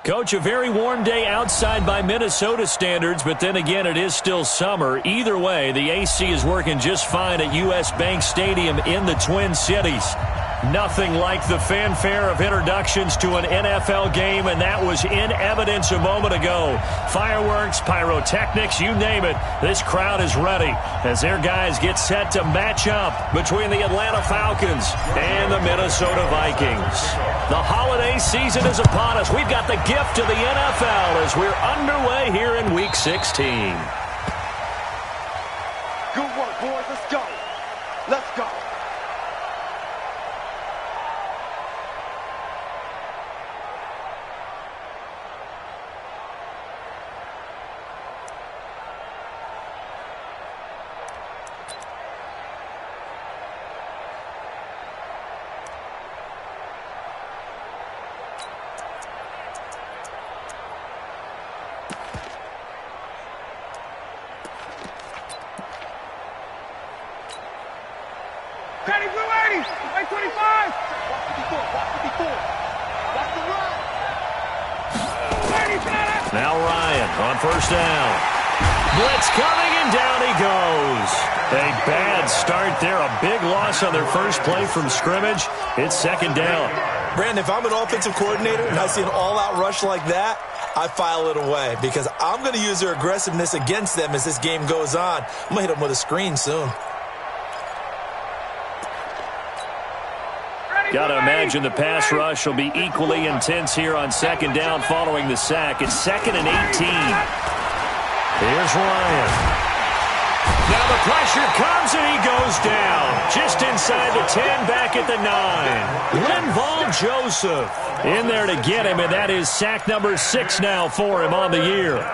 Coach, a very warm day outside by Minnesota standards, but then again, it is still summer. Either way, the AC is working just fine at U.S. Bank Stadium in the Twin Cities. Nothing like the fanfare of introductions to an NFL game, and that was in evidence a moment ago. Fireworks, pyrotechnics, you name it. This crowd is ready as their guys get set to match up between the Atlanta Falcons and the Minnesota Vikings. The holiday season is upon us. We've got the gift of the NFL as we're underway here in Week 16. Good work, boys. Let's go. Let's go. Patty Blue 80, 825. Watch 54, watch 54. Watch the run. Now Ryan on first down. Blitz coming, and down he goes. A bad start there. A big loss on their first play from scrimmage. It's second down. Brandon, if I'm an offensive coordinator and I see an all-out rush like that, I file it away because I'm going to use their aggressiveness against them as this game goes on. I'm going to hit them with a screen soon. Got to imagine the pass rush will be equally intense here on second down following the sack. It's 2nd and 18. Here's Ryan. Now the pressure comes and he goes down. Just inside the 10, back at the 9. Linval Joseph in there to get him, and that is sack number 6 now for him on the year.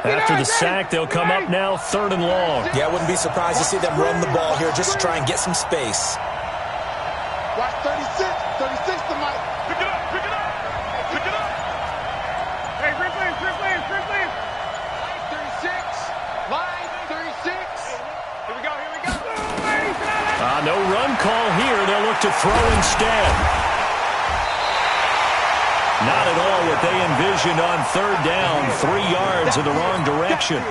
After the sack, they'll come up now 3rd and long. Yeah, I wouldn't be surprised to see them run the ball here just to try and get some space. Watch 36. 36 to Mike. Pick it up, pick it up. Pick it up. Hey, Ripley. Line 36. Line 36. Here we go. No run call here. They'll look to throw instead. Not at all what they envisioned on 3rd down. 3 yards in the wrong direction.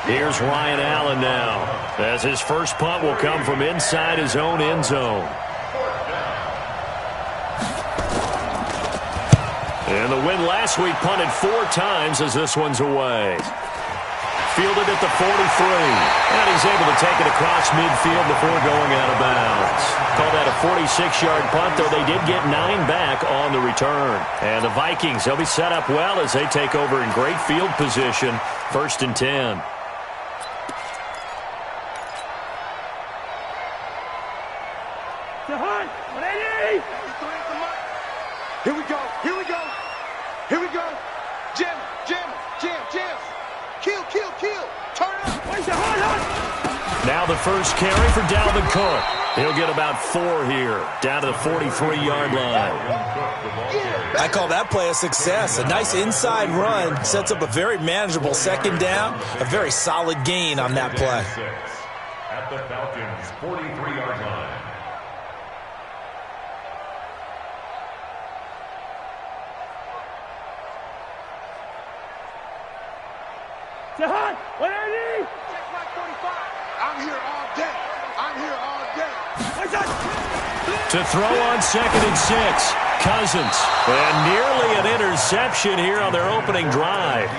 Here's Ryan Allen now, as his first punt will come from inside his own end zone. And the win last week punted 4 times as this one's away. Fielded at the 43. And he's able to take it across midfield before going out of bounds. Call that a 46-yard punt, though they did get 9 back on the return. And the Vikings, they'll be set up well as they take over in great field position. 1st and 10. Here we go. Here we go. Here we go. Jam. Kill. Turn up. Now the first carry for Dalvin Cook. He'll get about 4 here, down to the 43-yard line. I call that play a success. A nice inside run sets up a very manageable 2nd down. A very solid gain on that play. At the Falcons' 43-yard line. To throw on 2nd and 6. Cousins. And nearly an interception here on their opening drive.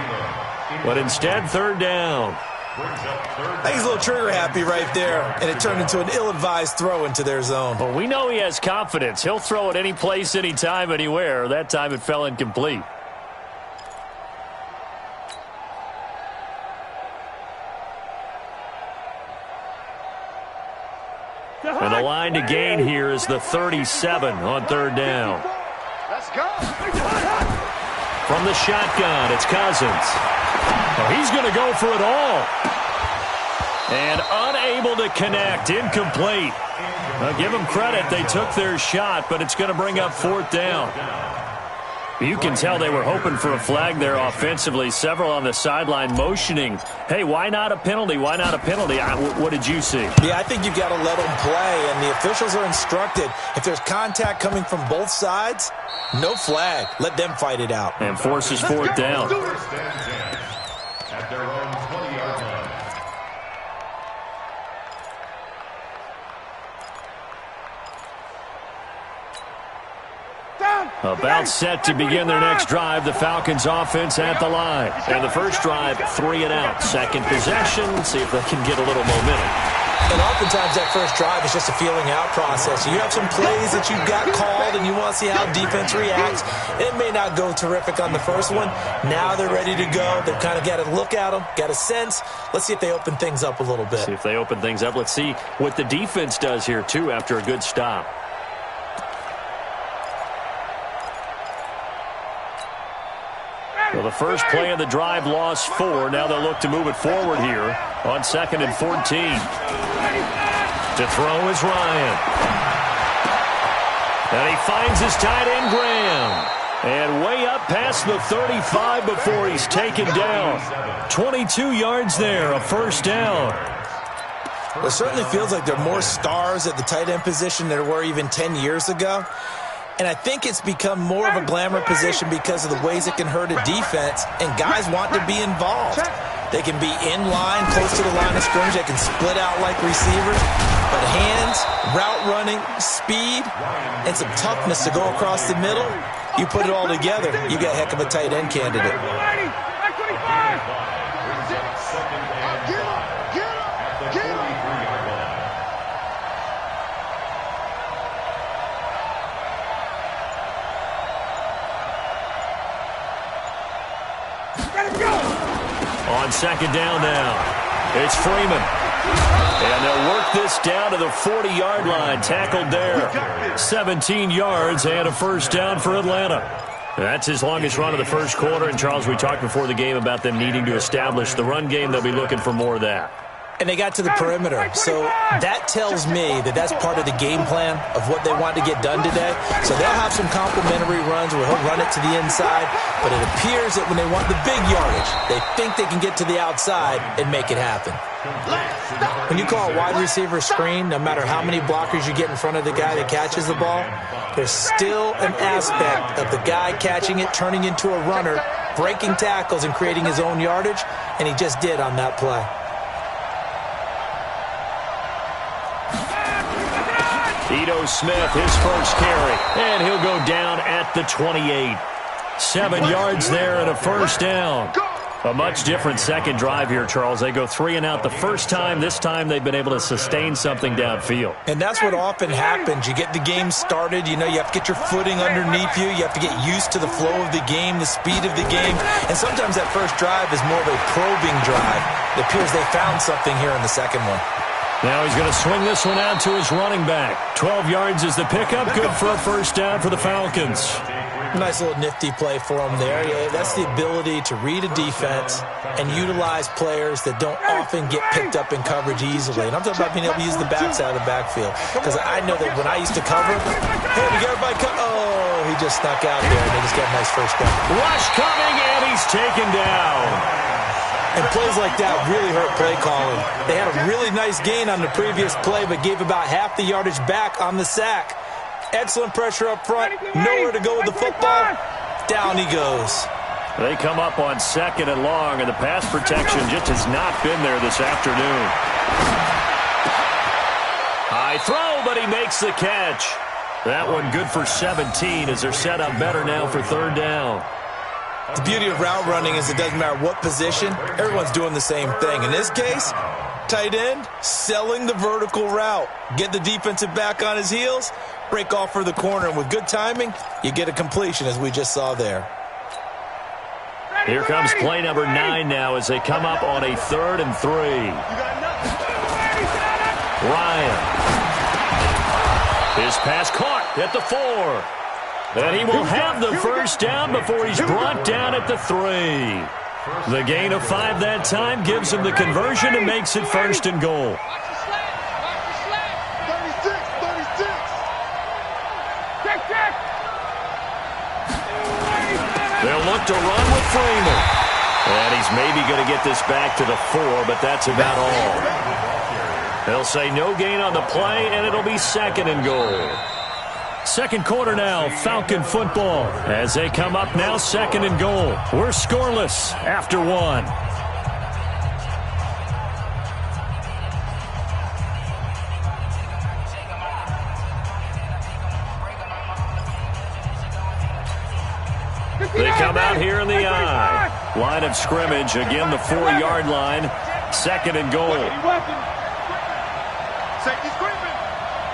But instead, 3rd down. I think he's a little trigger happy right there, and it turned into an ill-advised throw into their zone. Well, we know he has confidence. He'll throw it any place, anytime, anywhere. That time it fell incomplete. And the line to gain here is the 37 on 3rd down. Let's go. From the shotgun, it's Cousins. Oh, he's going to go for it all. And unable to connect, incomplete. Now, give them credit. They took their shot, but it's going to bring up 4th down. You can tell they were hoping for a flag there offensively. Several on the sideline motioning, hey, why not a penalty? Why not a penalty? What did you see? Yeah, I think you've got to let them play, and the officials are instructed. If there's contact coming from both sides, no flag. Let them fight it out. And forces fourth down. At their own 20-yard line. About set to begin their next drive. The Falcons offense at the line. And the first drive, 3 and out. Second possession. See if they can get a little momentum. And oftentimes that first drive is just a feeling out process. You have some plays that you've got called and you want to see how defense reacts. It may not go terrific on the first one. Now they're ready to go. They've kind of got to look at them, got a sense. Let's see if they open things up a little bit. See if they open things up. Let's see what the defense does here, too, after a good stop. Well, the first play of the drive lost 4. Now they'll look to move it forward here on 2nd and 14. To throw is Ryan. And he finds his tight end, Graham. And way up past the 35 before he's taken down. 22 yards there, a first down. Well, it certainly feels like there are more stars at the tight end position than there were even 10 years ago. And I think it's become more of a glamour position because of the ways it can hurt a defense, and guys want to be involved. They can be in line, close to the line of scrimmage. They can split out like receivers. But hands, route running, speed, and some toughness to go across the middle, you put it all together, you got a heck of a tight end candidate. On second down now, it's Freeman. And they'll work this down to the 40-yard line. Tackled there. 17 yards and a first down for Atlanta. That's his longest run of the first quarter. And, Charles, we talked before the game about them needing to establish the run game. They'll be looking for more of that. And they got to the perimeter. So that tells me that that's part of the game plan of what they want to get done today. So they'll have some complimentary runs where he'll run it to the inside. But it appears that when they want the big yardage, they think they can get to the outside and make it happen. When you call a wide receiver screen, no matter how many blockers you get in front of the guy that catches the ball, there's still an aspect of the guy catching it, turning into a runner, breaking tackles and creating his own yardage, and he just did on that play. Ito Smith, his first carry, and he'll go down at the 28. 7 yards there and a first down. A much different second drive here, Charles. They go 3 and out the first time. This time they've been able to sustain something downfield. And that's what often happens. You get the game started. You know, you have to get your footing underneath you. You have to get used to the flow of the game, the speed of the game. And sometimes that first drive is more of a probing drive. It appears they found something here in the second one. Now he's going to swing this one out to his running back. 12 yards is the pickup. Good for a first down for the Falcons. Nice little nifty play for him there. Yeah, that's the ability to read a defense and utilize players that don't often get picked up in coverage easily. And I'm talking about being able to use the backside of the backfield. Because I know that when I used to cover, hey, we got everybody oh, he just snuck out there, and they just got a nice first down. Rush coming, and he's taken down. And plays like that really hurt play calling. They had a really nice gain on the previous play, but gave about half the yardage back on the sack. Excellent pressure up front. Nowhere to go with the football. Down he goes. They come up on 2nd and long, and the pass protection just has not been there this afternoon. High throw, but he makes the catch. That one good for 17 as they're set up better now for 3rd down. The beauty of route running is it doesn't matter what position, everyone's doing the same thing. In this case, tight end, selling the vertical route. Get the defensive back on his heels, break off for the corner, and with good timing, you get a completion as we just saw there. Here comes play number 9 now as they come up on a 3rd and 3. Ryan. His pass caught at the 4. And he will have the first down before he's brought down at the 3. The gain of 5 that time gives him the conversion and makes it 1st and goal. They'll look to run with Freeman. And he's maybe going to get this back to the 4, but that's about all. They'll say no gain on the play, and it'll be 2nd and goal. Second quarter now, Falcon football. As they come up now, 2nd and goal. We're scoreless after 1. They come out here in the I. Line of scrimmage, again the 4-yard line. 2nd and goal. Safety's creeping.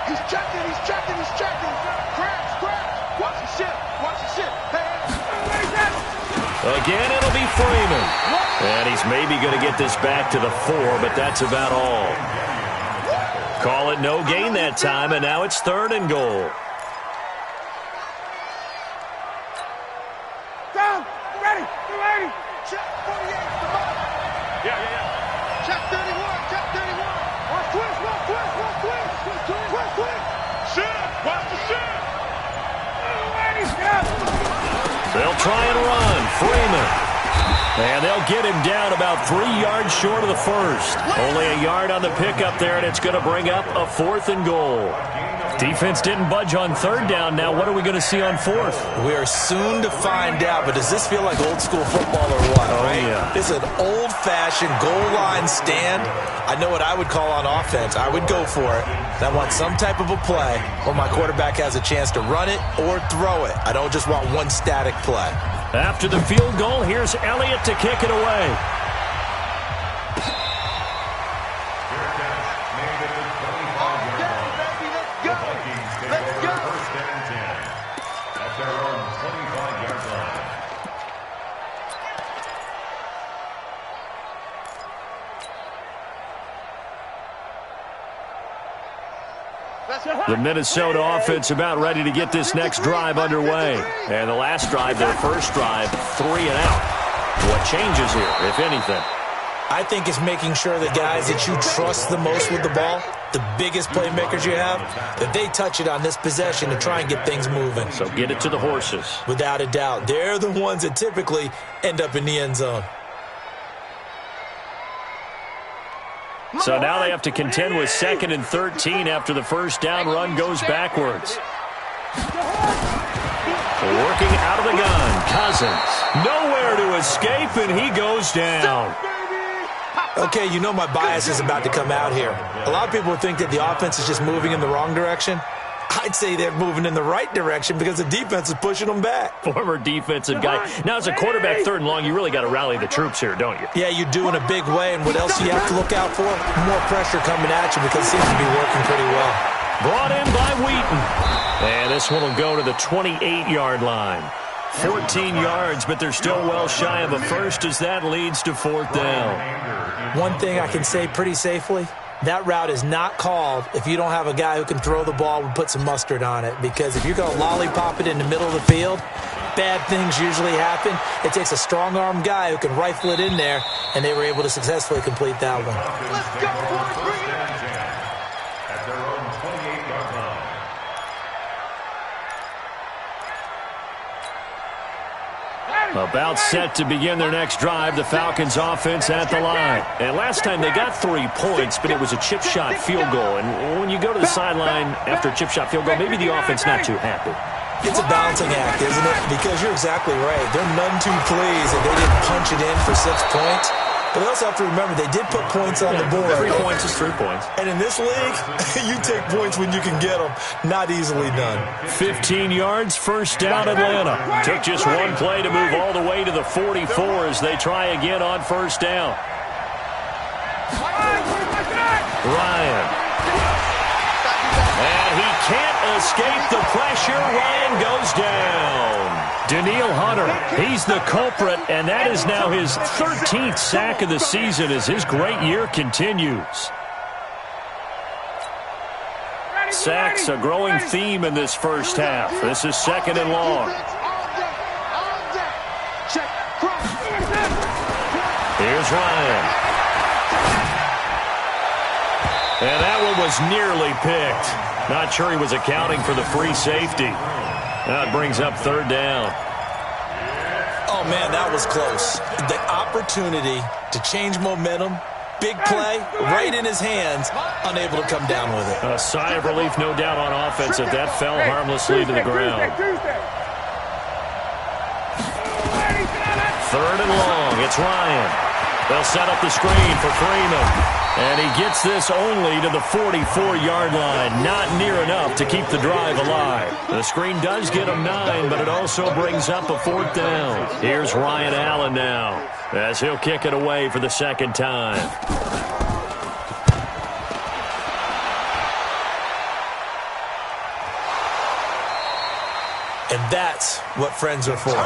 He's checking, he's checking, he's checking. Crabs. Watch the shit. Watch the shit. Again, it'll be Freeman. And he's maybe going to get this back to the 4, but that's about all. Call it no gain that time, and now it's 3rd and goal. Down. Ready. Check 48. Yeah. Check 31. Check 31. Watch twist. Shit. Watch the shit. They'll try and run. Freeman. And they'll get him down about 3 yards short of the first. Only a yard on the pickup there, and it's going to bring up a 4th and goal. Defense didn't budge on 3rd down. Now what are we going to see on 4th? We are soon to find out, but does this feel like old school football or what? Oh, right? yeah. This is an old-fashioned goal line stand. I know what I would call on offense. I would go for it. I want some type of a play where my quarterback has a chance to run it or throw it. I don't just want one static play. After the field goal, here's Elliott to kick it away. The Minnesota offense about ready to get this next drive underway. And the last drive, their first drive, 3 and out. What changes here, if anything? I think it's making sure the guys that you trust the most with the ball, the biggest playmakers you have, that they touch it on this possession to try and get things moving. So get it to the horses. Without a doubt. They're the ones that typically end up in the end zone. So now they have to contend with 2nd and 13 after the first down run goes backwards. Working out of the gun, Cousins. Nowhere to escape, and he goes down. Okay, you know my bias is about to come out here. A lot of people think that the offense is just moving in the wrong direction. I'd say they're moving in the right direction because the defense is pushing them back. Former defensive guy. Now, as a quarterback 3rd and long, you really got to rally the troops here, don't you? Yeah, you do in a big way. And what else you have to look out for? More pressure coming at you because it seems to be working pretty well. Brought in by Wheaton. And this one will go to the 28-yard line. 14 yards, but they're still well shy of a first as that leads to 4th down. One thing I can say pretty safely, that route is not called if you don't have a guy who can throw the ball and put some mustard on it. Because if you're going to lollipop it in the middle of the field, bad things usually happen. It takes a strong-armed guy who can rifle it in there, and they were able to successfully complete that one. Let's go, boys. Bring it. At their own 28-yard line. About set to begin their next drive, the Falcons offense at the line. And last time they got 3 points, but it was a chip shot field goal. And when you go to the sideline after a chip shot field goal, maybe the offense not too happy. It's a balancing act, isn't it? Because you're exactly right. They're none too pleased that they didn't punch it in for 6 points. But they also have to remember they did put points on the board. 3 points is 3 points. And in this league, you take points when you can get them. Not easily done. 15 yards, first down Atlanta. Took just one play to move all the way to the 44 as they try again on first down. Ryan. And he can't escape the pressure. Ryan goes down. Daniil Hunter, he's the culprit, and that is now his 13th sack of the season as his great year continues. Sacks a growing theme in this first half. This is 2nd and long. Here's Ryan. And that one was nearly picked. Not sure he was accounting for the free safety. Now it brings up 3rd down. Oh, man, that was close. The opportunity to change momentum, big play, right in his hands, unable to come down with it. A sigh of relief, no doubt, on offense if that fell harmlessly to the ground. Third and long. It's Ryan. They'll set up the screen for Freeman. And he gets this only to the 44-yard line. Not near enough to keep the drive alive. The screen does get him 9, but it also brings up a 4th down. Here's Ryan Allen now, as he'll kick it away for the second time. And that's what friends are for.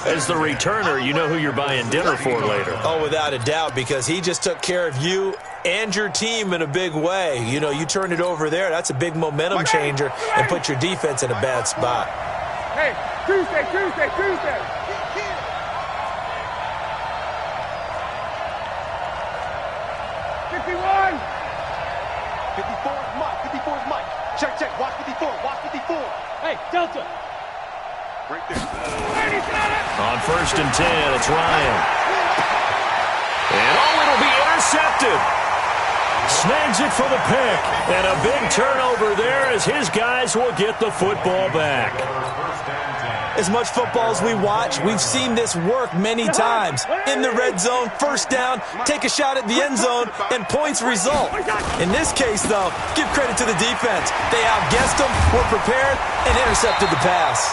As the returner, you know who you're buying dinner for later. Oh, without a doubt, because he just took care of you and your team in a big way. You know, you turn it over there, that's a big momentum changer, and put your defense in a bad spot. Hey, Tuesday. 51. 54 is Mike. 54 is Mike. Check. Watch 54. Hey, Delta. Right there. On 1st and 10, it's Ryan. And it'll be intercepted. Snags it for the pick. And a big turnover there as his guys will get the football back. As much football as we watch, we've seen this work many times. In the red zone, first down, take a shot at the end zone, and points result. In this case, though, give credit to the defense. They outguessed them, were prepared, and intercepted the pass.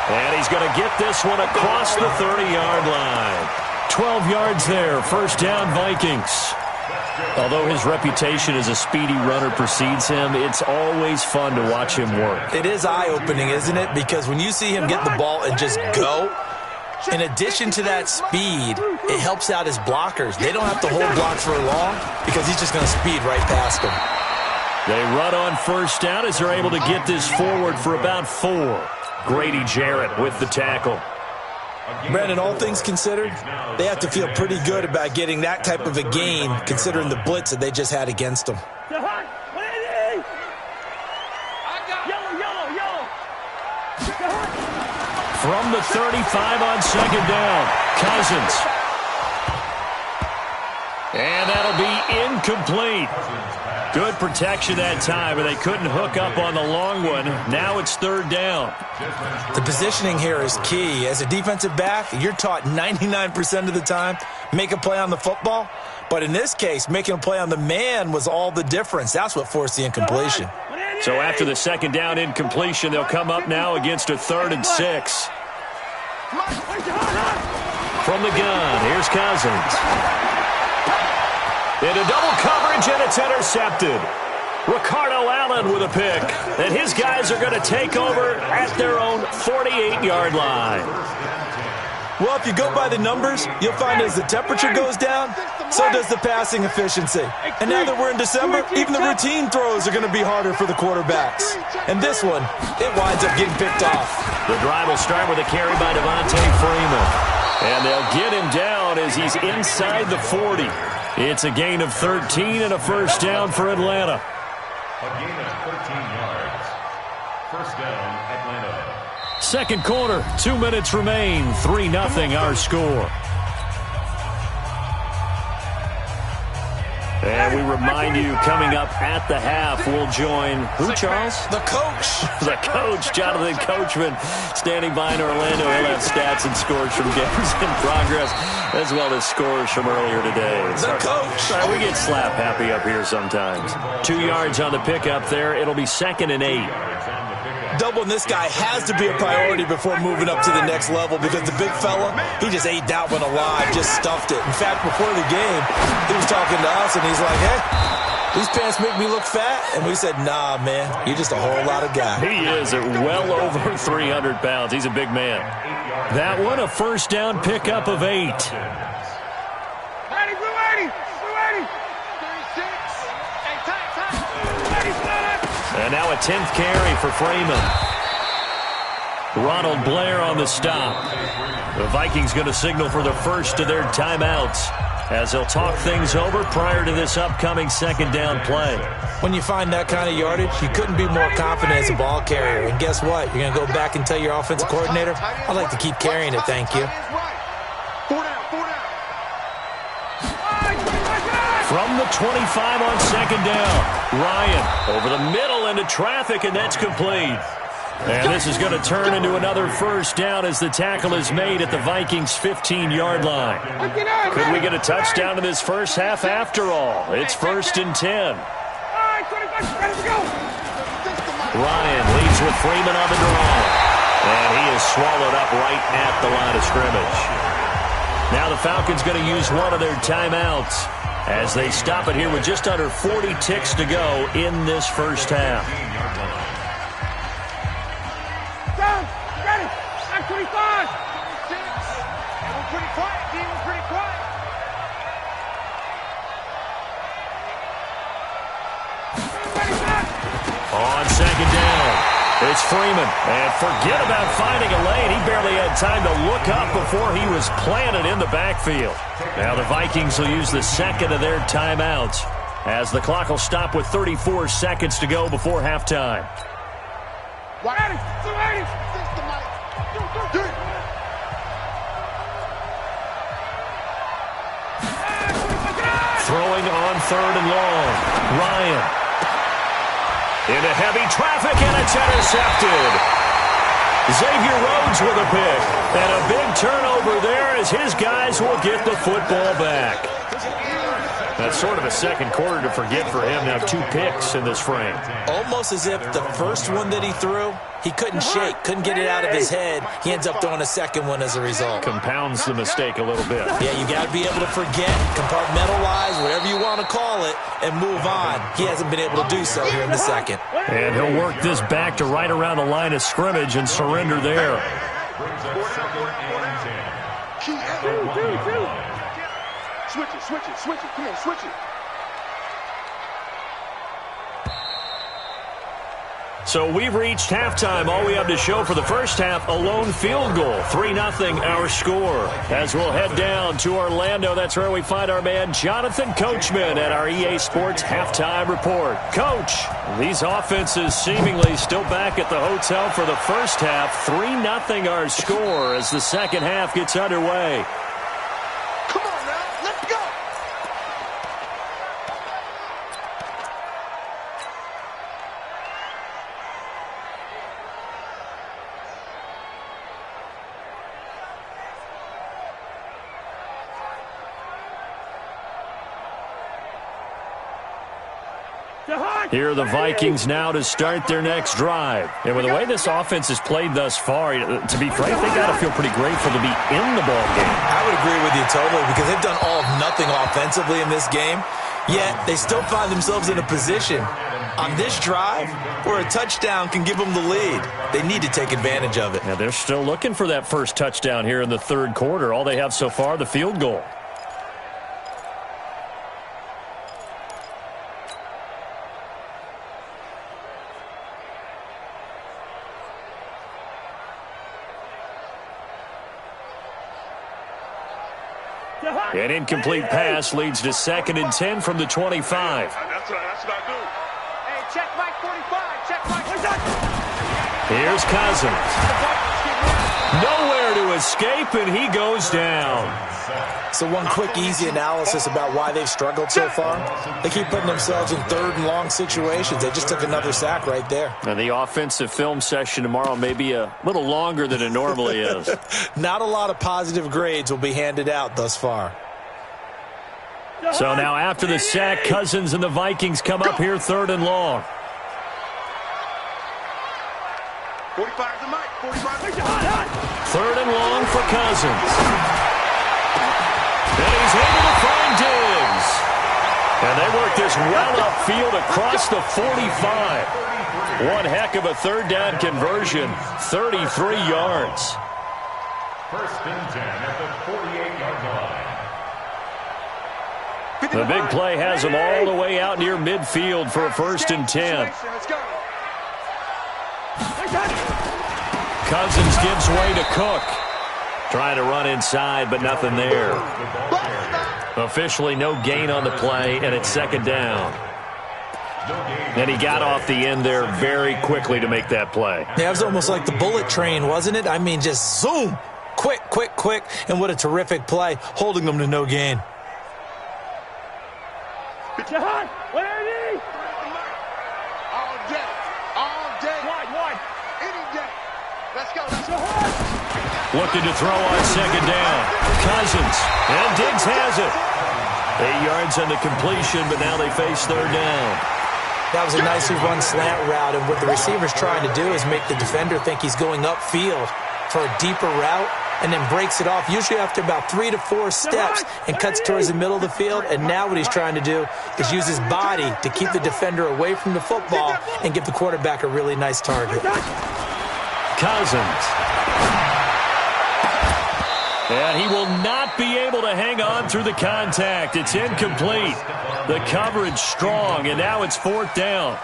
And he's going to get this one across the 30-yard line. 12 yards there, first down Vikings. Although his reputation as a speedy runner precedes him, it's always fun to watch him work. It is eye-opening, isn't it? Because when you see him get the ball and just go, in addition to that speed, it helps out his blockers. They don't have to hold blocks for long because he's just going to speed right past them. They run on first down as they're able to get this forward for about 4. Grady Jarrett with the tackle. Brandon, all things considered, they have to feel pretty good about getting that type of a gain considering the blitz that they just had against them. From the 35 on second down, Cousins. And that'll be incomplete. Good protection that time, and they couldn't hook up on the long one. Now it's 3rd down. The positioning here is key. As a defensive back, you're taught 99% of the time, make a play on the football. But in this case, making a play on the man was all the difference. That's what forced the incompletion. So after the second down incompletion, they'll come up now against a 3rd and 6. From the gun, here's Cousins. Into double coverage, and it's intercepted. Ricardo Allen with a pick. And his guys are going to take over at their own 48-yard line. Well, if you go by the numbers, you'll find as the temperature goes down, so does the passing efficiency. And now that we're in December, even the routine throws are going to be harder for the quarterbacks. And this one, it winds up getting picked off. The drive will start with a carry by Devontae Freeman. And they'll get him down as he's inside the 40. It's a gain of 13 and a first down for Atlanta. A gain of 13 yards. First down, Atlanta. Second quarter, 2 minutes remain. 3-0 our score. And we remind you, coming up at the half, we'll join who, Charles? The coach. The coach, Jonathan Coachman, standing by in Orlando. He'll have stats and scores from games in progress, as well as scores from earlier today. The coach. Sorry, we get slap happy up here sometimes. 2 yards on the pickup there. It'll be 2nd and 8. Doubling this guy has to be a priority before moving up to the next level because the big fella, he just ate that one alive, just stuffed it. In fact, before the game, he was talking to us, and he's like, hey, these pants make me look fat. And we said, nah, man, you're just a whole lot of guy. He is at well over 300 pounds. He's a big man. That one, a first down pickup of 8. And now a 10th carry for Freeman. Ronald Blair on the stop. The Vikings going to signal for the first of their timeouts. as they'll talk things over prior to this upcoming second down play. When you find that kind of yardage, you couldn't be more confident as a ball carrier. And guess what? You're going to go back and tell your offensive coordinator, I'd like to keep carrying it, thank you. From the 25 on second down, Ryan over the middle into traffic, and that's complete. And this is going to turn into another first down as the tackle is made at the Vikings' 15-yard line. Could we get a touchdown in this first half after all? It's 1st and 10. Ryan leads with Freeman on the draw. And he is swallowed up right at the line of scrimmage. Now the Falcons going to use one of their timeouts as they stop it here with just under 40 ticks to go in this first half. On second down, it's Freeman. And forget about finding a lane. He barely had time to look up before he was planted in the backfield. Now the Vikings will use the second of their timeouts as the clock will stop with 34 seconds to go before halftime. Throwing on 3rd and long. Ryan. Into heavy traffic, and it's intercepted. Xavier Rhodes with a pick. And a big turnover there as his guys will get the football back. That's sort of a second quarter to forget for him. Now 2 picks in this frame. Almost as if the first one that he threw, he couldn't shake, couldn't get it out of his head. He ends up throwing a second one as a result. Compounds the mistake a little bit. Yeah, you got to be able to forget, compartmentalize, whatever you want to call it, and move on. He hasn't been able to do so here in the second. And he'll work this back to right around the line of scrimmage and surrender there. Switch it. Come on, switch it. So we've reached halftime. All we have to show for the first half, a lone field goal. 3-0 our score. As we'll head down to Orlando, that's where we find our man Jonathan Coachman at our EA Sports Halftime Report. Coach, these offenses seemingly still back at the hotel for the first half. 3-0 our score as the second half gets underway. Come on now, let's go. Here are the Vikings now to start their next drive. And with the way this offense has played thus far, to be frank, they got to feel pretty grateful to be in the ball game. I would agree with you totally because they've done all of nothing offensively in this game, yet they still find themselves in a position on this drive where a touchdown can give them the lead. They need to take advantage of it. Now they're still looking for that first touchdown here in the third quarter. All they have so far, the field goal. An incomplete pass leads to 2nd and 10 from the 25. That's what I do. Hey, check Mike 45. Check Mike 45. Here's Cousins. Nowhere to escape, and he goes down. So one quick, easy analysis about why they've struggled so far. They keep putting themselves in 3rd and long situations. They just took another sack right there. And the offensive film session tomorrow may be a little longer than it normally is. Not a lot of positive grades will be handed out thus far. So now after the sack, Cousins and the Vikings come up here 3rd and long. 45 to Mike. 45 to 3rd and long for Cousins. And he's able to find Diggs. And they work this well upfield across the 45. One heck of a 3rd down conversion. 33 yards. 1st and 10 at the 48-yard line. The big play has them all the way out near midfield for a 1st and 10. Cousins gives way to Cook. Trying to run inside, but nothing there. Officially no gain on the play, and it's second down. And he got off the end there very quickly to make that play. Yeah, it was almost like the bullet train, wasn't it? I mean, just zoom. Quick, quick, quick. And what a terrific play, holding them to no gain. Jahan, what are you? All day. All day. Wide. Any day. Let's go. Looking to throw on second down. Cousins. And Diggs has it. 8 yards on the completion, but now they face third down. That was a nicely run slant route, and what the receiver's trying to do is make the defender think he's going upfield for a deeper route, and then breaks it off, usually after about 3 to 4 steps, and cuts towards the middle of the field. And now what he's trying to do is use his body to keep the defender away from the football and give the quarterback a really nice target. Cousins. And he will not be able to hang on through the contact. It's incomplete. The coverage strong, and now it's fourth down.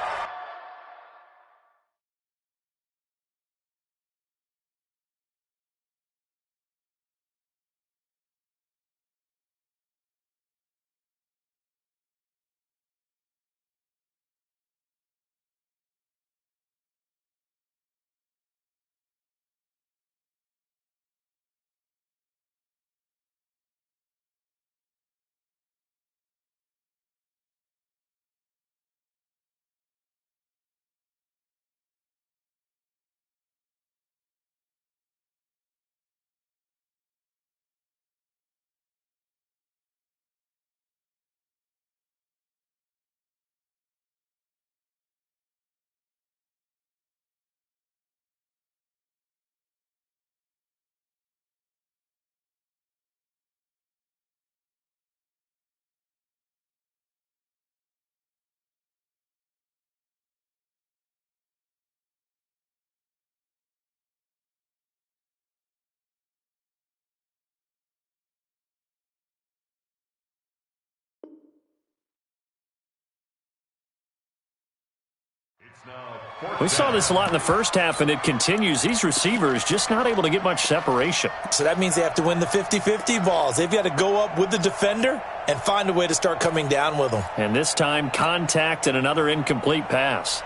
We saw this a lot in the first half, and it continues. These receivers just not able to get much separation. So that means they have to win the 50-50 balls. They've got to go up with the defender and find a way to start coming down with them. And this time, contact and another incomplete pass.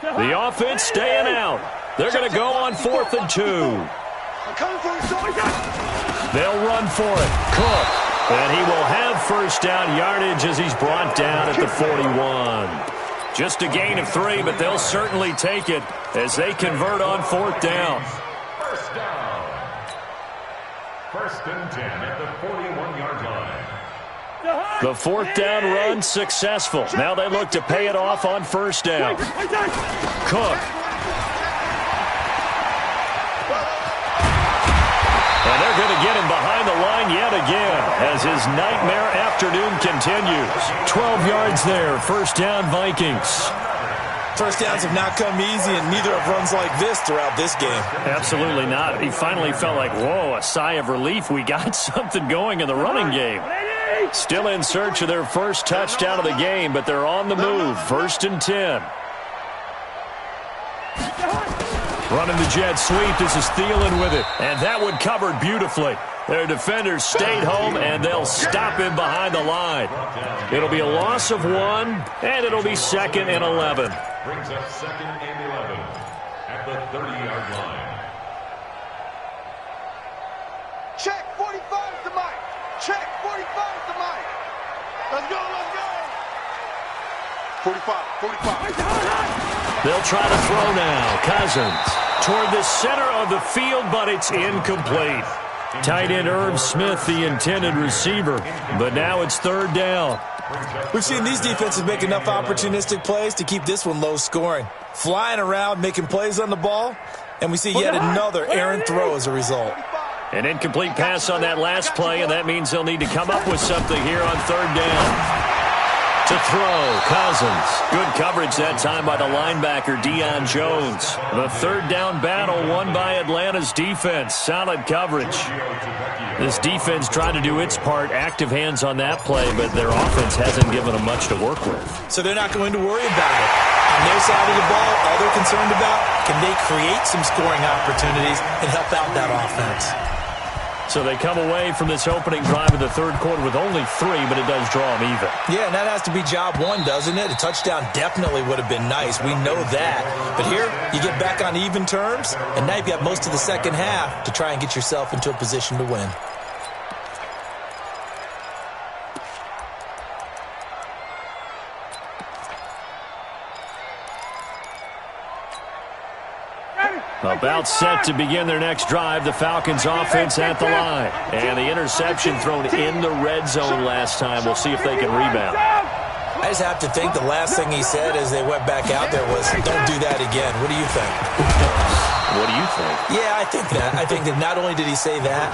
The offense staying out. They're going to go on 4th and 2. They'll run for it. Cook. And he will have first down yardage as he's brought down at the 41. Just a gain of 3, but they'll certainly take it as they convert on 4th down. First down. 1st and 10 at the 41-yard line. The 4th down run successful. Now they look to pay it off on first down. Cook. And they're going to get him behind the line yet again as his nightmare afternoon continues. 12 yards there. First down, Vikings. First downs have not come easy, and neither have runs like this throughout this game. Absolutely not. He finally felt like, whoa, a sigh of relief. We got something going in the running game. Still in search of their first touchdown of the game, but they're on the move. 1st and 10. Running the jet sweep. This is Thielen with it. And that one covered beautifully. Their defenders stayed home, and they'll stop him behind the line. It'll be a loss of 1, and it'll be 2nd and 11. Brings up 2nd and 11 at the 30-yard line. Check 45 to Mike. Check 45 to Mike. Let's go, let's go. 45. They'll try to throw now. Cousins toward the center of the field, but it's incomplete. Tight end Irv Smith, the intended receiver, but now it's 3rd down. We've seen these defenses make enough opportunistic plays to keep this one low scoring. Flying around, making plays on the ball, and we see yet another errant throw as a result. An incomplete pass on that last play, and that means they'll need to come up with something here on 3rd down. To throw, Cousins. Good coverage that time by the linebacker, Deion Jones. The 3rd down battle won by Atlanta's defense. Solid coverage. This defense tried to do its part, active hands on that play, but their offense hasn't given them much to work with. So they're not going to worry about it. On their side of the ball, all they're concerned about, can they create some scoring opportunities and help out that offense? So they come away from this opening drive of the third quarter with only 3, but it does draw them even. Yeah, and that has to be job one, doesn't it? A touchdown definitely would have been nice. We know that. But here, you get back on even terms, and now you've got most of the second half to try and get yourself into a position to win. About set to begin their next drive, the Falcons offense at the line. And the interception thrown in the red zone last time. We'll see if they can rebound. I just have to think the last thing he said as they went back out there was, don't do that again. What do you think? What do you think? Yeah, I think that. I think that not only did he say that,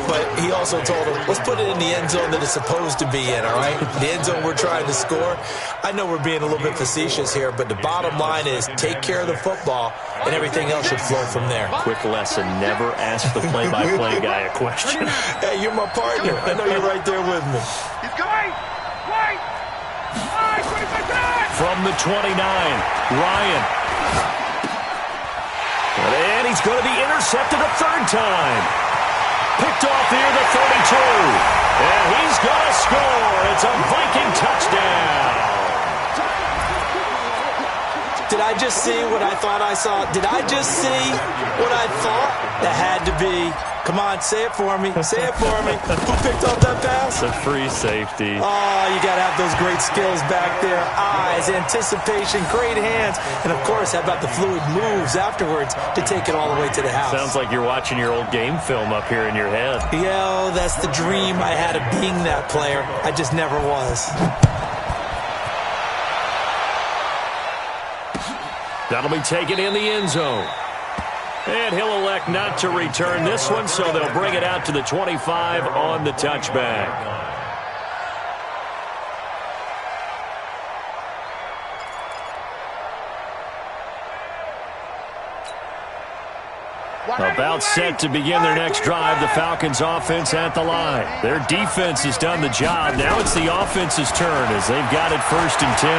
but he also told him, let's put it in the end zone that it's supposed to be in, all right? The end zone we're trying to score. I know we're being a little bit facetious here, but the bottom line is take care of the football, and everything else should flow from there. Quick lesson, never ask the play-by-play guy a question. Hey, you're my partner. I know you're right there with me. He's going. Wait. From the 29, Ryan. And he's going to be intercepted a third time. Picked off near the 32. And he's going to score. It's a Viking touchdown. Did I just see what I thought I saw? Did I just see what I thought? That had to be. Come on, say it for me. Say it for me. Who picked up that pass? It's a free safety. Oh, you got to have those great skills back there. Eyes, anticipation, great hands. And, of course, how about the fluid moves afterwards to take it all the way to the house? Sounds like you're watching your old game film up here in your head. Yeah, that's the dream I had of being that player. I just never was. That'll be taken in the end zone. And he'll elect not to return this one, so they'll bring it out to the 25 on the touchback. About set to begin their next drive, the Falcons offense at the line. Their defense has done the job. Now it's the offense's turn as they've got it 1st and 10.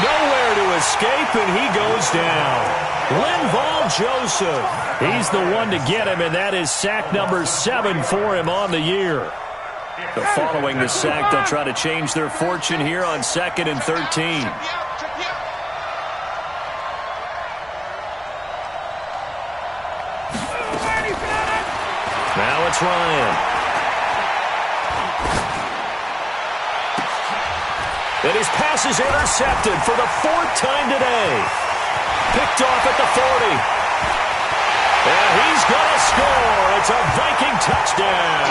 Nowhere to escape, and he goes down. Linval Joseph. He's the one to get him, and that is sack number 7 for him on the year. Following the sack, they'll try to change their fortune here on 2nd and 13. Now it's Ryan. And his pass is intercepted for the 4th time today. Picked off at the 40. And he's going to score. It's a Viking touchdown.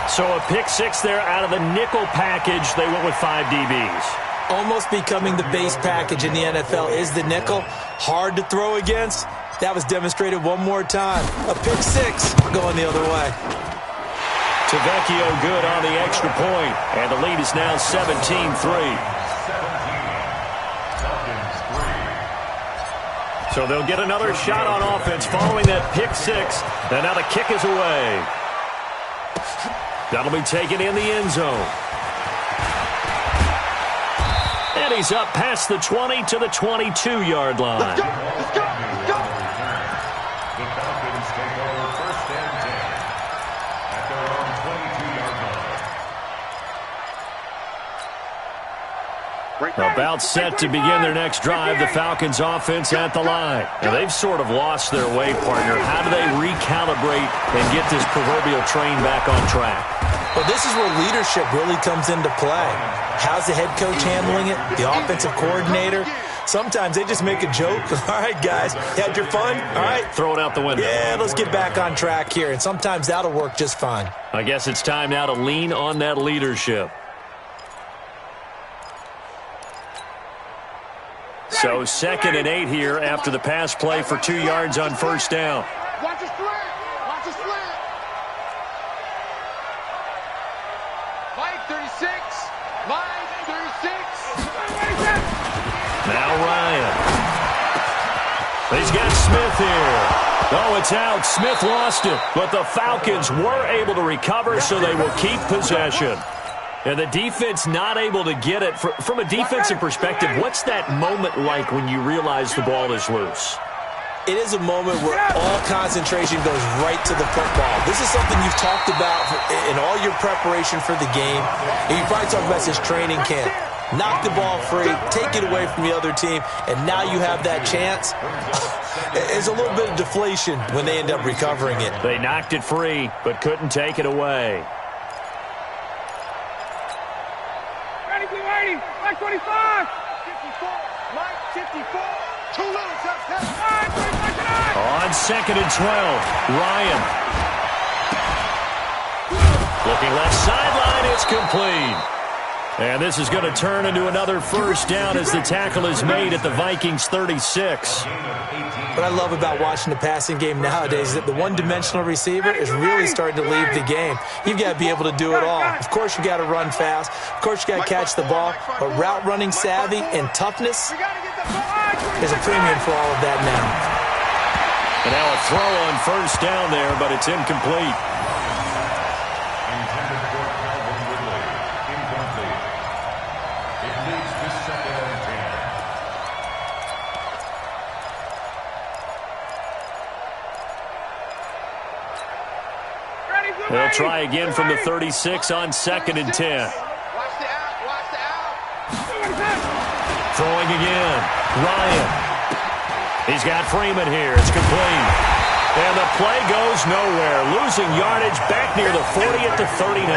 So a pick 6 there out of the nickel package. They went with 5 DBs. Almost becoming the base package in the NFL is the nickel. Hard to throw against. That was demonstrated one more time. A pick 6 going the other way. Tavecchio good on the extra point. And the lead is now 17-3. So they'll get another shot on offense following that pick 6. And now the kick is away. That'll be taken in the end zone. And he's up past the 20 to the 22-yard line. Let's go, let's go, let's go. The Falcons take over 1st and 10 at their own 22-yard line. About set to begin their next drive, the Falcons offense at the line. Now, they've sort of lost their way, partner. How do they recalibrate and get this proverbial train back on track? Well, this is where leadership really comes into play. How's the head coach handling it? The offensive coordinator? Sometimes they just make a joke. All right, guys, had your fun? All right. Throw it out the window. Yeah, let's get back on track here. And sometimes that'll work just fine. I guess it's time now to lean on that leadership. So 2nd and 8 here after the pass play for 2 yards on 1st down. Watch the slant. Watch the slant. Mike, 36. Mike, 36. Now Ryan. He's got Smith here. Oh, it's out. Smith lost it. But the Falcons were able to recover, so they will keep possession. And the defense not able to get it. From a defensive perspective, what's that moment like when you realize the ball is loose? It is a moment where all concentration goes right to the football. This is something you've talked about in all your preparation for the game. And you probably talked about this training camp. Knock the ball free, take it away from the other team, and now you have that chance. It's a little bit of deflation when they end up recovering it. They knocked it free, but couldn't take it away. Ready, blue 80, Mike 25. 54, Mike 54. Too little, touchdown. On 2nd and 12, Ryan. Looking left sideline, it's complete. And this is going to turn into another first down as the tackle is made at the Vikings 36. What I love about watching the passing game nowadays is that the one-dimensional receiver is really starting to leave the game. You've got to be able to do it all. Of course, you've got to run fast. Of course, you've got to catch the ball. But route running savvy and toughness, there's a premium for all of that now. And now a throw on first down there, but it's incomplete. They'll try again from the 36 on 2nd and 10. Watch the out, watch the out. Throwing again. Ryan. He's got Freeman here. It's complete. And the play goes nowhere. Losing yardage back near the 40 at the 39.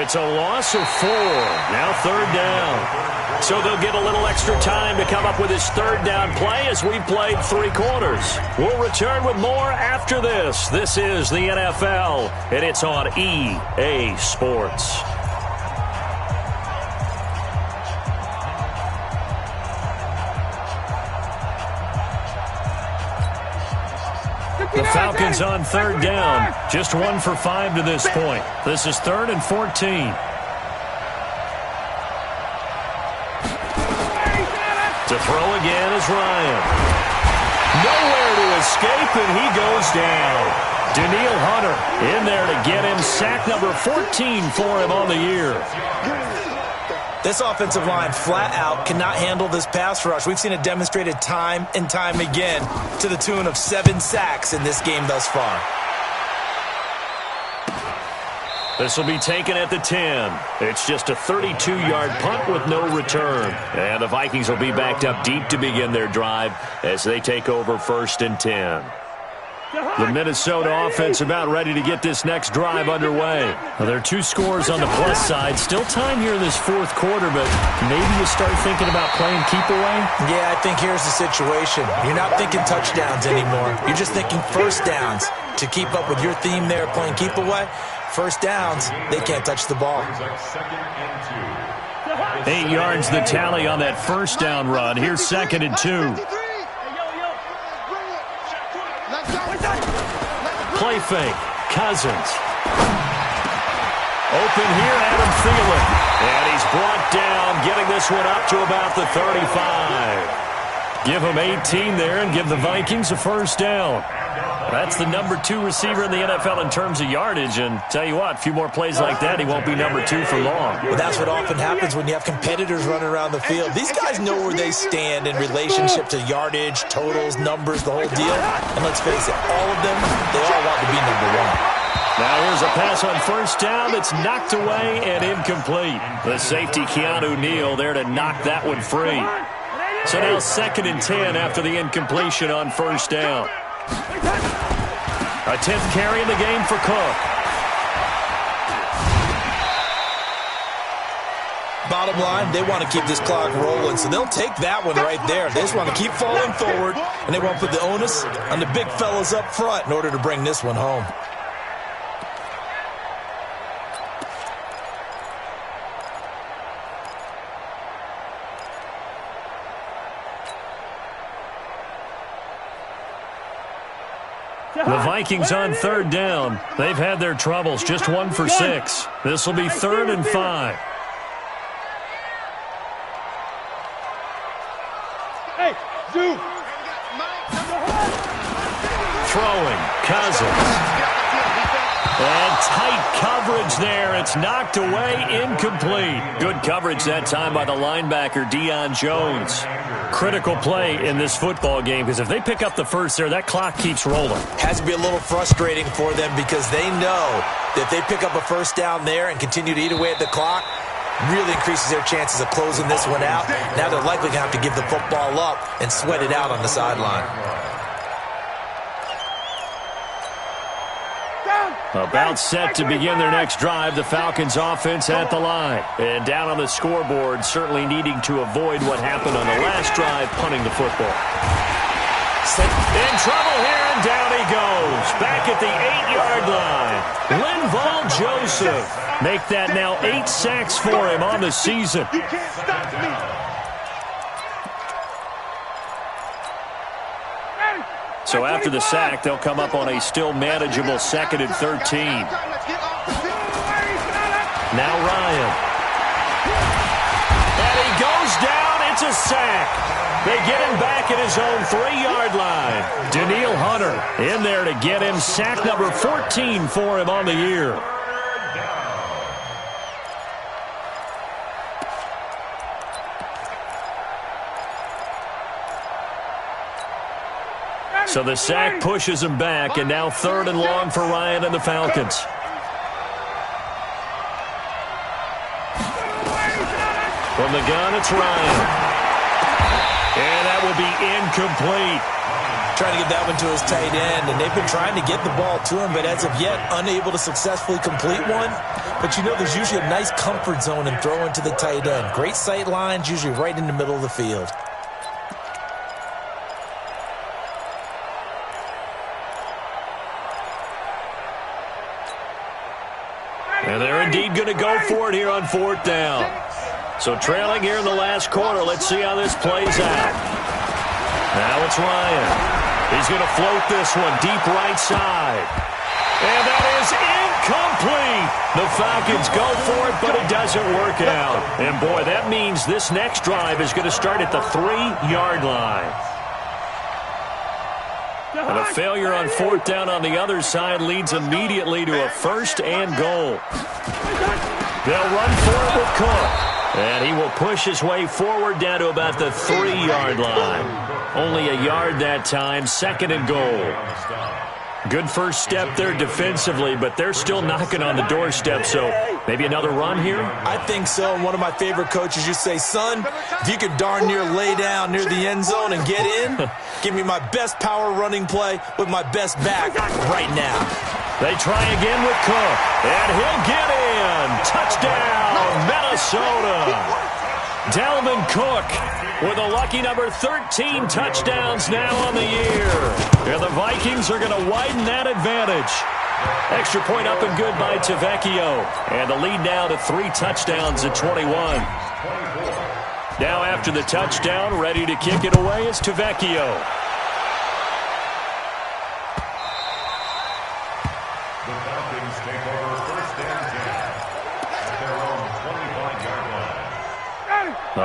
It's a loss of 4. Now 3rd down. So they'll get a little extra time to come up with his 3rd down play as we've played 3 quarters. We'll return with more after this. This is the NFL, and it's on EA Sports. The Falcons on 3rd down. Just 1 for 5 to this point. This is 3rd and 14. To throw again is Ryan. Nowhere to escape, and he goes down. Daniil Hunter in there to get him. Sack number 14 for him on the year. This offensive line flat out cannot handle this pass rush. We've seen it demonstrated time and time again to the tune of 7 sacks in this game thus far. This will be taken at the 10. It's just a 32-yard punt with no return. And the Vikings will be backed up deep to begin their drive as they take over 1st and 10. The Minnesota offense about ready to get this next drive underway. Well, there are 2 scores on the plus side. Still time here in this 4th quarter, but maybe you start thinking about playing keep away? Yeah, I think here's the situation. You're not thinking touchdowns anymore. You're just thinking first downs. To keep up with your theme there, playing keep away, first downs, they can't touch the ball. 8 yards the tally on that first down run. Here's 2nd and 2. Play fake. Cousins. Open here, Adam Thielen. And he's brought down, getting this one up to about the 35. Give him 18 there and give the Vikings a first down. That's the number 2 receiver in the NFL in terms of yardage. And tell you what, a few more plays like that, he won't be number 2 for long. Well, that's what often happens when you have competitors running around the field. These guys know where they stand in relationship to yardage, totals, numbers, the whole deal. And let's face it, all of them, they all want to be number 1. Now here's a pass on first down that's knocked away and incomplete. The safety, Keanu Neal, there to knock that one free. So now 2nd and 10 after the incompletion on first down. A 10th carry in the game for Cook. Bottom line, they want to keep this clock rolling, so they'll take that one right there. They just want to keep falling forward, and they want to put the onus on the big fellas up front in order to bring this one home. The Vikings on 3rd down. They've had their troubles. Just 1 for 6. This will be 3rd and 5. Hey, Zoo. Throwing. Cousins. And tight coverage there. It's knocked away, incomplete. Good coverage that time by the linebacker, Deion Jones. Critical play in this football game because if they pick up the first there, that clock keeps rolling. Has to be a little frustrating for them because they know that if they pick up a first down there and continue to eat away at the clock, really increases their chances of closing this one out. Now they're likely going to have to give the football up and sweat it out on the sideline. About set to begin their next drive, the Falcons offense at the line. And down on the scoreboard, certainly needing to avoid what happened on the last drive, punting the football. In trouble here, and down he goes. Back at the 8-yard line. Linval Joseph. Make that now 8 sacks for him on the season. You can't stop me. So after the sack, they'll come up on a still manageable 2nd and 13. Now Ryan. And he goes down. It's a sack. They get him back at his own 3-yard line. Danielle Hunter in there to get him sack number 14 for him on the year. So the sack pushes him back, and now 3rd and long for Ryan and the Falcons. From the gun, it's Ryan. And that will be incomplete. Trying to get that one to his tight end, and they've been trying to get the ball to him, but as of yet, unable to successfully complete one. But you know there's usually a nice comfort zone in throwing to the tight end. Great sight lines, usually right in the middle of the field. And they're indeed going to go for it here on 4th down. So trailing here in the last quarter. Let's see how this plays out. Now it's Ryan. He's going to float this one deep right side. And that is incomplete. The Falcons go for it, but it doesn't work out. And, boy, that means this next drive is going to start at the 3-yard line. And a failure on 4th down on the other side leads immediately to a 1st and goal. They'll run for it with Cook. And he will push his way forward down to about the 3-yard line. Only a yard that time, 2nd and goal. Good first step there defensively, but they're still knocking on the doorstep, so maybe another run here? I think so. And one of my favorite coaches used to say, son, if you could darn near lay down near the end zone and get in, give me my best power running play with my best back right now. They try again with Cook, and he'll get in. Touchdown, Minnesota. Dalvin Cook with a lucky number 13 touchdowns now on the year. And the Vikings are going to widen that advantage. Extra point up and good by Tavecchio. And the lead now to 3 touchdowns at 21. Now after the touchdown, ready to kick it away is Tavecchio. The Falcons take over 1st and 10 at their own 25-yard line.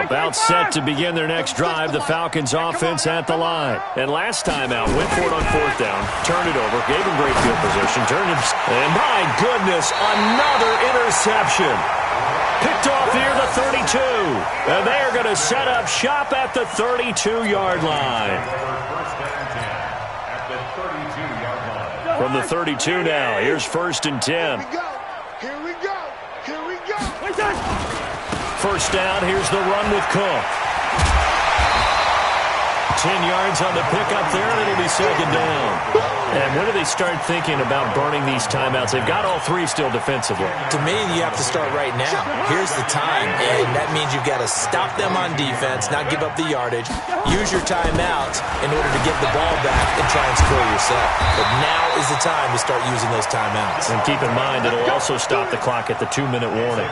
About set to begin their next drive, the Falcons offense at the line. And last time out, went for it on 4th down, turned it over, gave him great field position, turned him, and my goodness, another interception. Picked off here the 32. And they are going to set up shop at the 32-yard line. From the 32 now, here's 1st and 10. Here we go. Here we go. First down, here's the run with Cook. 10 yards on the pickup there, and it'll be 2nd down. And when do they start thinking about burning these timeouts? They've got all 3 still defensively. To me, you have to start right now. Here's the time, and that means you've got to stop them on defense, not give up the yardage, use your timeouts in order to get the ball back and try and score yourself. But now is the time to start using those timeouts. And keep in mind, it'll also stop the clock at the 2-minute warning.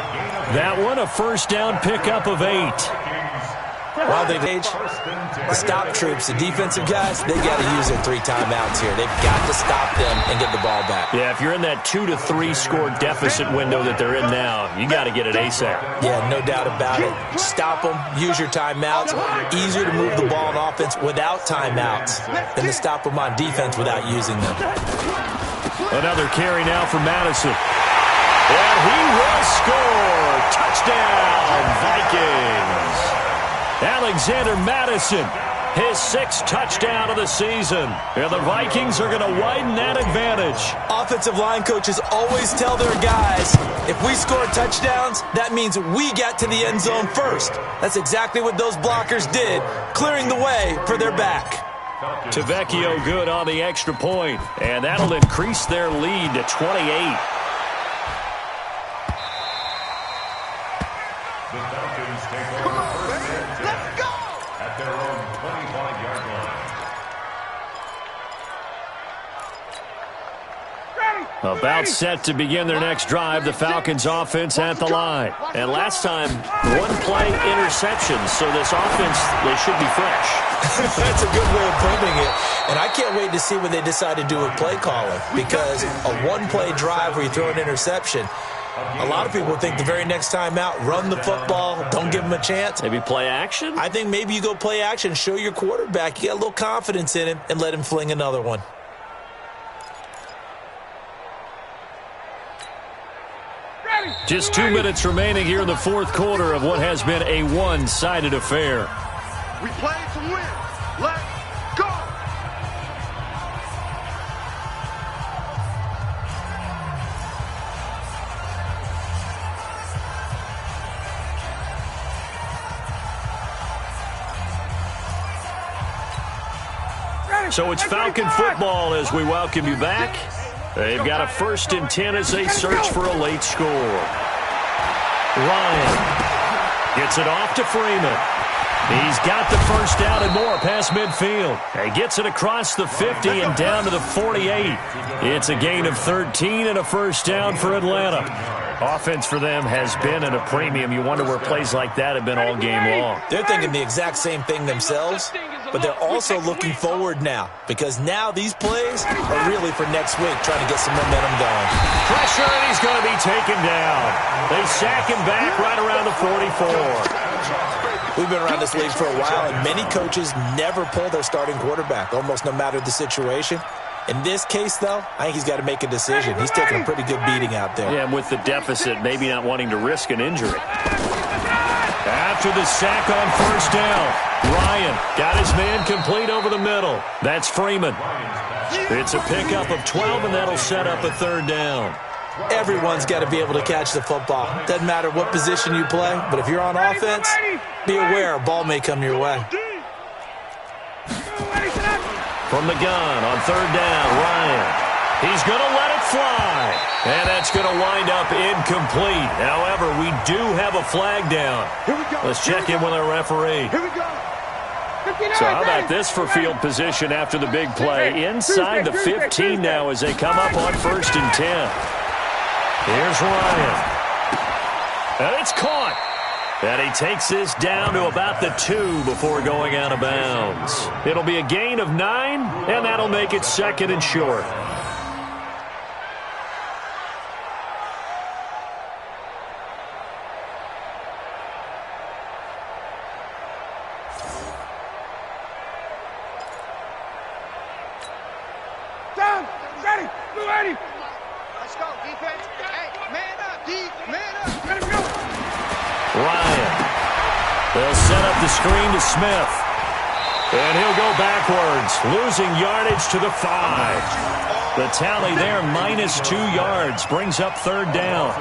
That one, a first down pickup of 8. While they've aged, the stop troops, the defensive guys, they got to use their 3 timeouts here. They've got to stop them and get the ball back. Yeah, if you're in that 2 to 3 score deficit window that they're in now, you got to get it ASAP. Yeah, no doubt about it. Stop them, use your timeouts. Easier to move the ball on offense without timeouts than to stop them on defense without using them. Another carry now for Madison. And he will score. Touchdown, Vikings. Alexander Madison, his 6th touchdown of the season. And the Vikings are going to widen that advantage. Offensive line coaches always tell their guys, if we score touchdowns, that means we get to the end zone first. That's exactly what those blockers did, clearing the way for their back. Tavecchio good on the extra point, and that'll increase their lead to 28. The Falcons take over first and 10. Let's go! At their own 25-yard line. About set to begin their next drive, the Falcons offense at the line. And last time, 1-play interceptions, so this offense, they should be fresh. That's a good way of putting it. And I can't wait to see what they decide to do with play calling, because a 1-play drive where you throw an interception, a lot of people think the very next time out, run the football, don't give them a chance. Maybe play action? I think maybe you go play action, show your quarterback, you got a little confidence in him, and let him fling another one. Just 2 minutes remaining here in the 4th quarter of what has been a one-sided affair. We play to win. Let's go. So it's Falcon football as we welcome you back. They've got a 1st and 10 as they search for a late score. Ryan gets it off to Freeman. He's got the first down and more past midfield. He gets it across the 50 and down to the 48. It's a gain of 13 and a first down for Atlanta. Offense for them has been at a premium. You wonder where plays like that have been all game long. They're thinking the exact same thing themselves, but they're also looking forward now, because now these plays are really for next week, trying to get some momentum going. Pressure, and he's going to be taken down. They sack him back right around the 44. We've been around this league for a while, and many coaches never pull their starting quarterback, almost no matter the situation. In this case, though, I think he's got to make a decision. He's taking a pretty good beating out there. Yeah, and with the deficit, maybe not wanting to risk an injury. After the sack on first down, Ryan got his man complete over the middle. That's Freeman. It's a pickup of 12, and that'll set up a 3rd down. Everyone's got to be able to catch the football. Doesn't matter what position you play, but if you're on offense, be aware a ball may come your way. From the gun on 3rd down, Ryan. He's going to let it fly. And that's going to wind up incomplete. However, we do have a flag down. Let's check in with our referee. Here we go. So how about this for field position after the big play? Inside the 15 now as they come up on 1st and 10. Here's Ryan. And it's caught. And he takes this down to about the 2 before going out of bounds. It'll be a gain of 9, and that'll make it 2nd and short. Down, ready, blue 80. Let's go, defense. Hey, man up, D, man up. Let him go. Ryan. They'll set up the screen to Smith. And he'll go backwards, losing yardage to the 5. The tally there, -2 yards, brings up 3rd down.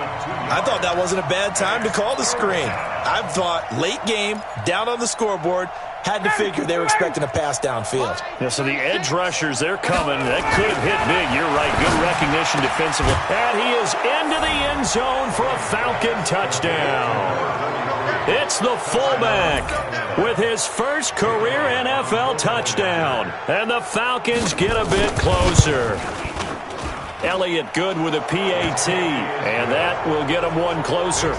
I thought that wasn't a bad time to call the screen. I thought late game, down on the scoreboard, had to figure they were expecting a pass downfield. Yeah, so the edge rushers, they're coming. That could have hit big. You're right. Good recognition defensively. And he is into the end zone for a Falcon touchdown. It's the fullback with his first career NFL touchdown. And the Falcons get a bit closer. Elliott good with a PAT. And that will get him one closer.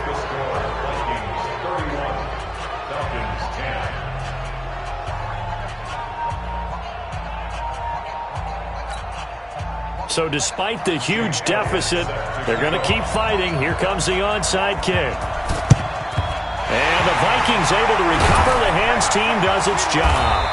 So despite the huge deficit, they're going to keep fighting. Here comes the onside kick. And the Vikings able to recover. The hands team does its job.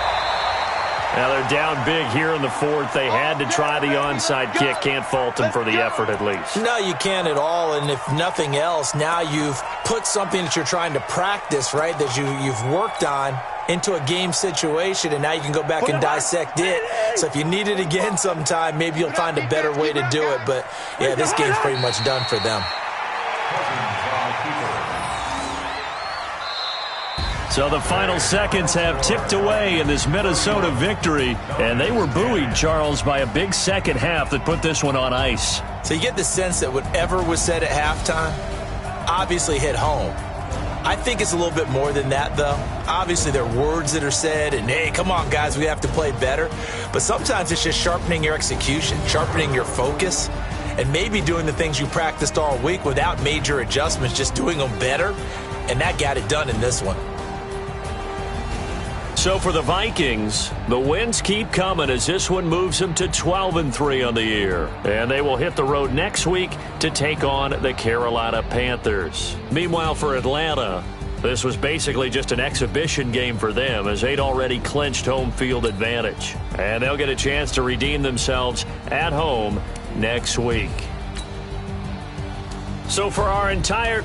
Now they're down big here in the fourth. They had to try the onside kick. Can't fault them for the effort at least. No, you can't at all. And if nothing else, now you've put something that you're trying to practice, right, that you've worked on into a game situation, and now you can go back and dissect it. So if you need it again sometime, maybe you'll find a better way to do it. But, yeah, this game's pretty much done for them. So the final seconds have ticked away in this Minnesota victory, and they were buoyed, Charles, by a big second half that put this one on ice. So you get the sense that whatever was said at halftime obviously hit home. I think it's a little bit more than that, though. Obviously, there are words that are said, and, hey, come on, guys, we have to play better. But sometimes it's just sharpening your execution, sharpening your focus, and maybe doing the things you practiced all week without major adjustments, just doing them better, and that got it done in this one. So for the Vikings, the wins keep coming as this one moves them to 12-3 on the year. And they will hit the road next week to take on the Carolina Panthers. Meanwhile, for Atlanta, this was basically just an exhibition game for them as they'd already clinched home field advantage. And they'll get a chance to redeem themselves at home next week. So for our entire